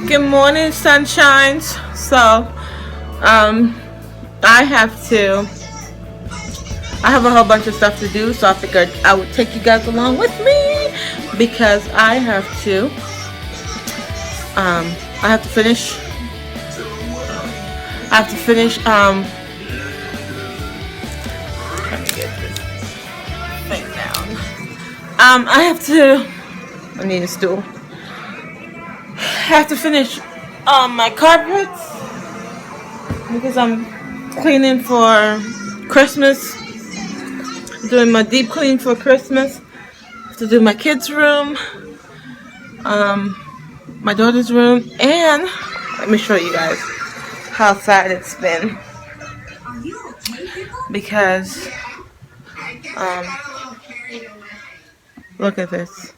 Good morning, sunshines. So, I have a whole bunch of stuff to do, so I figured I would take you guys along with me because I have to finish. Let me get this thing down. I need a stool. I have to finish my carpets because I'm cleaning for Christmas. Doing my deep clean for Christmas. I have to do my kids' room, my daughter's room, and let me show you guys how sad it's been because look at this.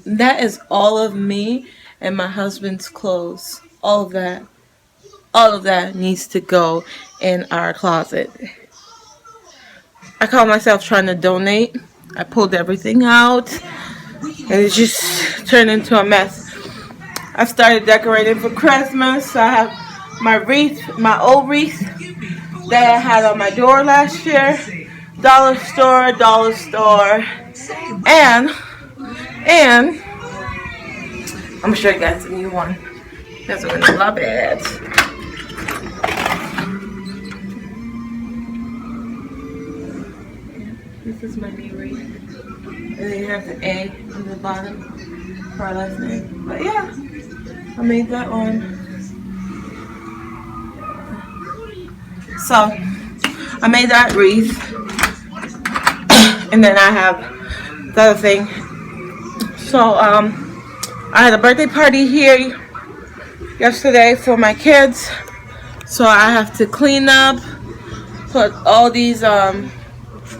That is all of me and my husband's clothes. All of that needs to go in our closet. I caught myself trying to donate. I pulled everything out and it just turned into a mess. I started decorating for Christmas. I have my wreath, my old wreath that I had on my door last year. Dollar store. And I'm gonna show you guys the new one. You guys are gonna love it. This is my new wreath. And then you have the A on the bottom for our last name. But yeah, I made that one. So I made that wreath. And then I have the other thing. So I had a birthday party here yesterday for my kids. So I have to clean up, put all these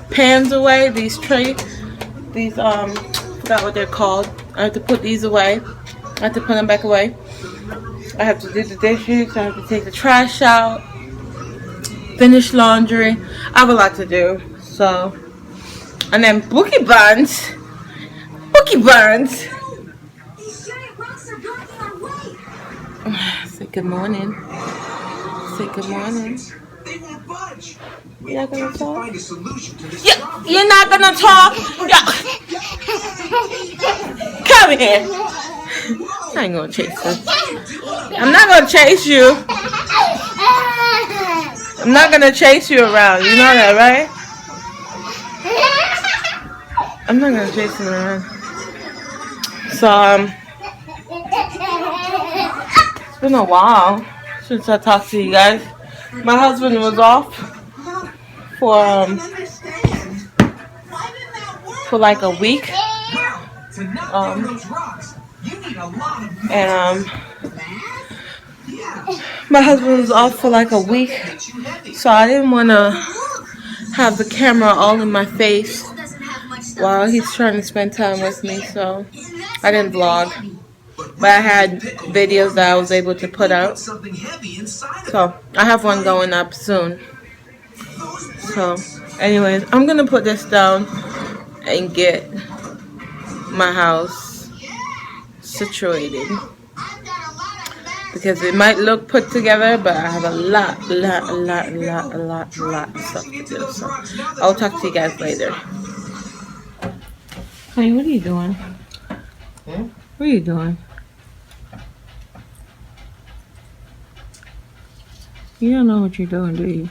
pans away, these forgot what they're called. I have to put these away. I have to put them back away. I have to do the dishes. I have to take the trash out, finish laundry. I have a lot to do. So, and then Bookie Buns. Say good morning. Say good morning. You're not gonna talk? Yeah, you're not gonna talk? Yeah. Come here. I ain't gonna chase you. I'm not gonna chase you. I'm not gonna chase you around. You know that, right? I'm not gonna chase you around. So, it's been a while since I talked to you guys. My husband was off for like a week. My husband was off for like a week, so I didn't want to have the camera all in my face while he's trying to spend time with me, so I didn't vlog. But I had videos that I was able to put out. So I have one going up soon. So anyways, I'm going to put this down and get my house situated. Because it might look put together, but I have a lot of stuff to do. So I'll talk to you guys later. Honey, what are you doing? What are you doing? You don't know what you're doing, do you?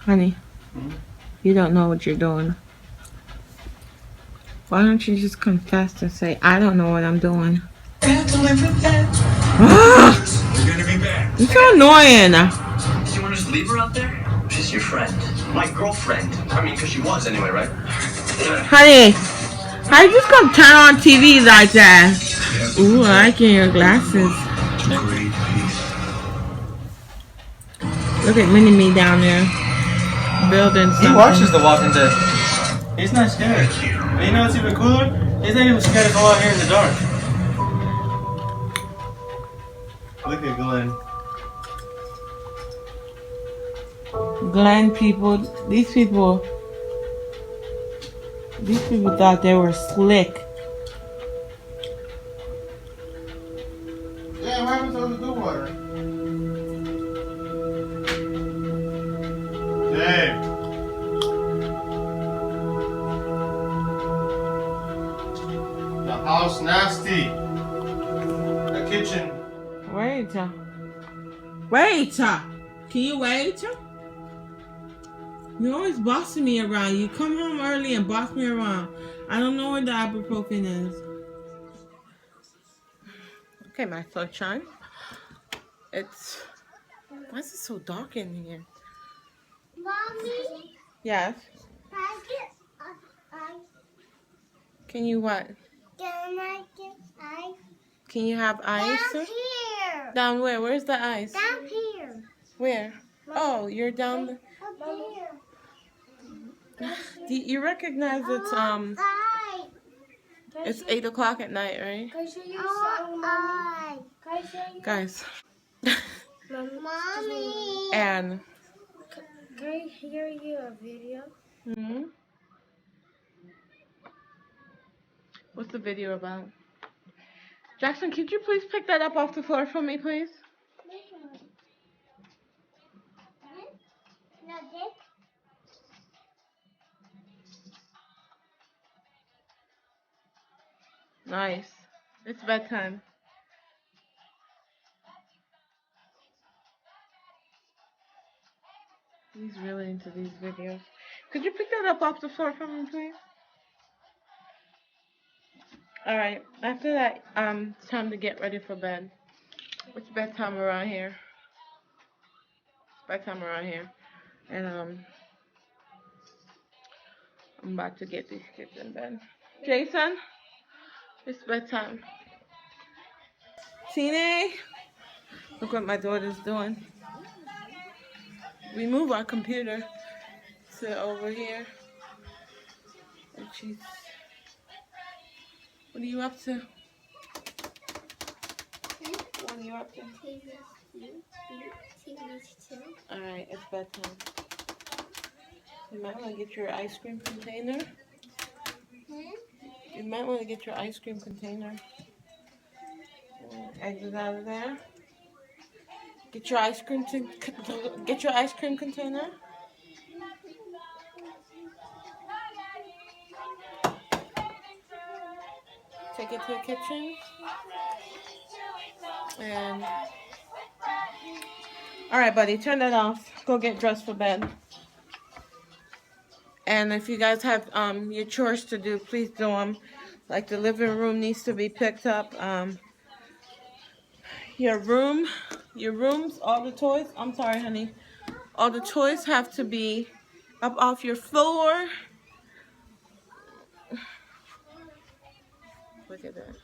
Honey, you don't know what you're doing. Why don't you just confess and say, I don't know what I'm doing? You're gonna be back. You're so annoying. Do you want to just leave her out there? She's your friend. My girlfriend. I mean, because she was anyway, right? Honey, how you just gonna turn on TV like that? Ooh, I like your glasses. Look at Mini-Me down there building something. He watches The Walking Dead. He's not scared. And you know what's even cooler? He's not even scared to go out here in the dark. Look at Glenn. Glenn people, these people, These people thought they were slick. Yeah, what happened to the good water? Dave. The house nasty. The kitchen. Wait. Wait. Can you wait? You're always bossing me around. You come home early and boss me around. I don't know where the ibuprofen is. Okay, my sunshine. Why is it so dark in here? Mommy, Yes. can I get ice? Can you what? Can I get ice? Can you have ice? Down here. Down where? Where's the ice? Down here. Where? Oh, you're down. Up here. Do you recognize Ice. it's 8 o'clock at night, right? Can I show you a song, Mommy? Can I show you? Guys. Mommy. And. Can I hear you a video? Hmm. What's the video about? Jackson, could you please pick that up off the floor for me, please? Nice. It's bedtime. He's really into these videos. Could you pick that up off the floor for me, please? Alright, after that, it's time to get ready for bed. It's bedtime around here. It's bedtime around here. And, I'm about to get these kids in bed. Jason, it's bedtime. Tine, look what my daughter's doing. We move our computer to over here. And she's... What are you up to? What are you up to? Alright, it's bedtime. You might want to get your ice cream container. You might want to get your ice cream container. Exit out of there. Get your ice cream container. Take it to the kitchen. And alright, buddy, turn that off. Go get dressed for bed. And if you guys have your chores to do, please do them. Like the living room needs to be picked up. Your rooms, all the toys. I'm sorry, honey. All the toys have to be up off your floor. Look at that.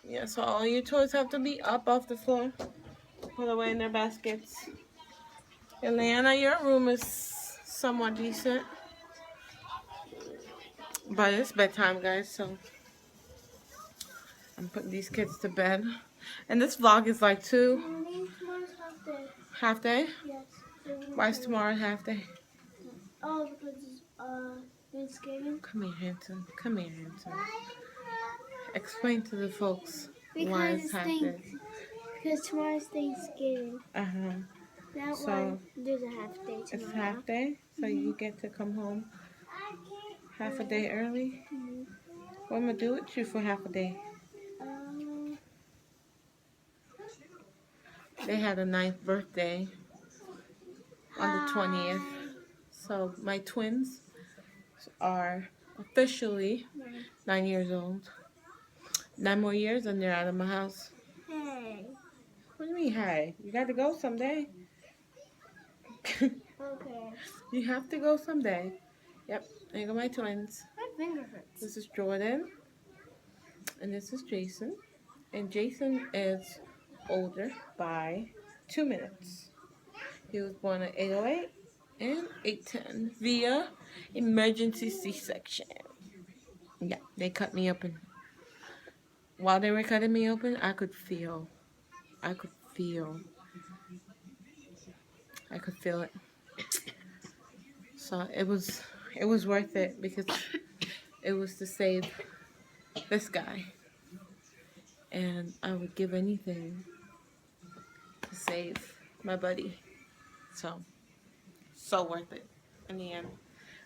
Yeah, so all your toys have to be up off the floor. Put away in their baskets. Eliana, your room is somewhat decent. But it's bedtime, guys, so I'm putting these kids to bed. And this vlog is like Tomorrow's half day. half day. Yes. Why is tomorrow half day? Oh, because it's Thanksgiving. Come here, handsome. Come here, handsome. Explain to the folks why it's half day. Because tomorrow's Thanksgiving. That's So, why there's a half day tomorrow. It's half day, so you get to come home half a day early. What am I gonna do with you for half a day? They had a 9th birthday on the 20th. So my twins are officially 9 years old. 9 more years and they're out of my house. Hey. What do you mean, hi? You got to go someday. Okay. You have to go someday. Yep, there you go, my twins. My finger hurts. This is Jordan. And this is Jason. And Jason is older by 2 minutes. He was born at 8:08 and 8:10 via emergency C-section. Yeah, they cut me open. While they were cutting me open, I could feel it. So it was it was worth it because it was to save this guy. And I would give anything to save my buddy. So worth it in the end.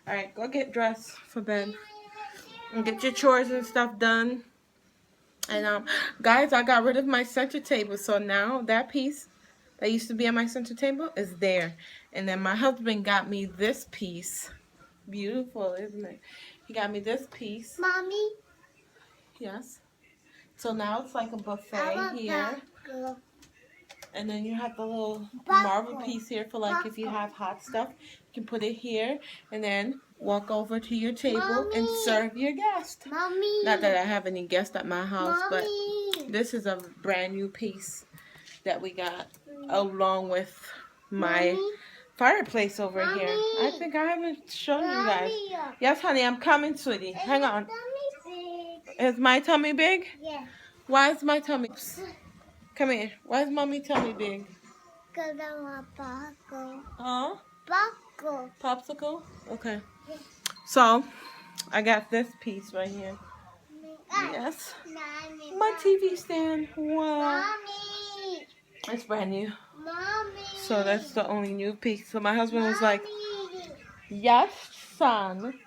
Alright, go get dressed for bed. And get your chores and stuff done. And guys, I got rid of my center table. So now that piece that used to be on my center table is there. And then my husband got me this piece. Beautiful, isn't it? He got me this piece. Mommy. Yes. So now it's like a buffet here. And then you have the little marble piece here for like if you have hot stuff. You can put it here and then walk over to your table and serve your guest. Mommy. Not that I have any guests at my house, but Mommy. this is a brand new piece that we got along with my fireplace over here. I think I haven't shown you guys. Yes, honey, I'm coming, sweetie. Hang on. Is my tummy big? Yeah. Why is my tummy... Come here. Why is mommy tummy big? Because I want popcorn. Huh? Popcorn. Popsicle? Okay. So, I got this piece right here. Yes. Mommy. My TV stand. Wow. Mommy. It's brand new. Mommy. So that's the only new piece. So my husband was like, Mommy. yes, son.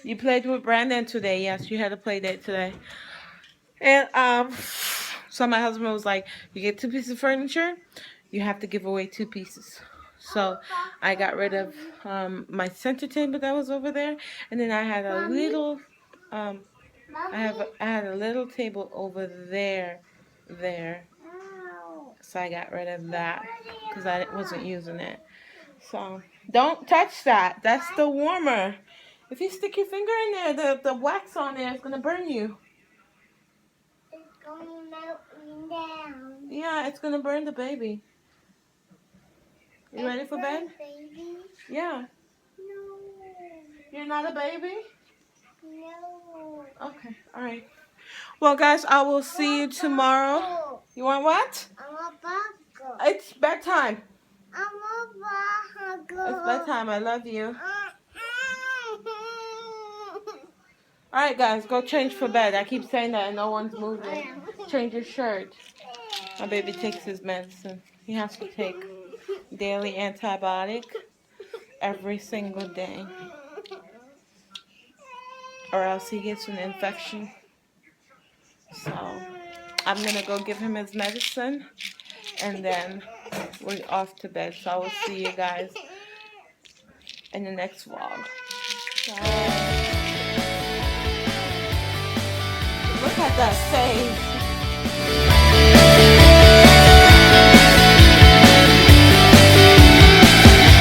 You played with Brandon today. Yes, you had a play date today. And so my husband was like, you get 2 pieces of furniture, you have to give away 2 pieces. So I got rid of my center table that was over there, and then I had a little I had a little table over there. So I got rid of that because I wasn't using it. So don't touch that. That's the warmer. If you stick your finger in there, the wax on there is gonna burn you. It's going to melt me down. Yeah, it's gonna burn the baby. You ready for bed? Baby? Yeah. No. You're not a baby? No. Okay, alright. Well, guys, I will see you tomorrow. You want what? I want popcorn. It's bedtime. I want popcorn. It's bedtime. I love you. Alright, guys, go change for bed. I keep saying that and no one's moving. Change your shirt. My baby takes his medicine. He has to take daily antibiotic every single day, or else he gets an infection. So I'm gonna go give him his medicine and then we're off to bed. So I will see you guys in the next vlog. Bye. Look at that face.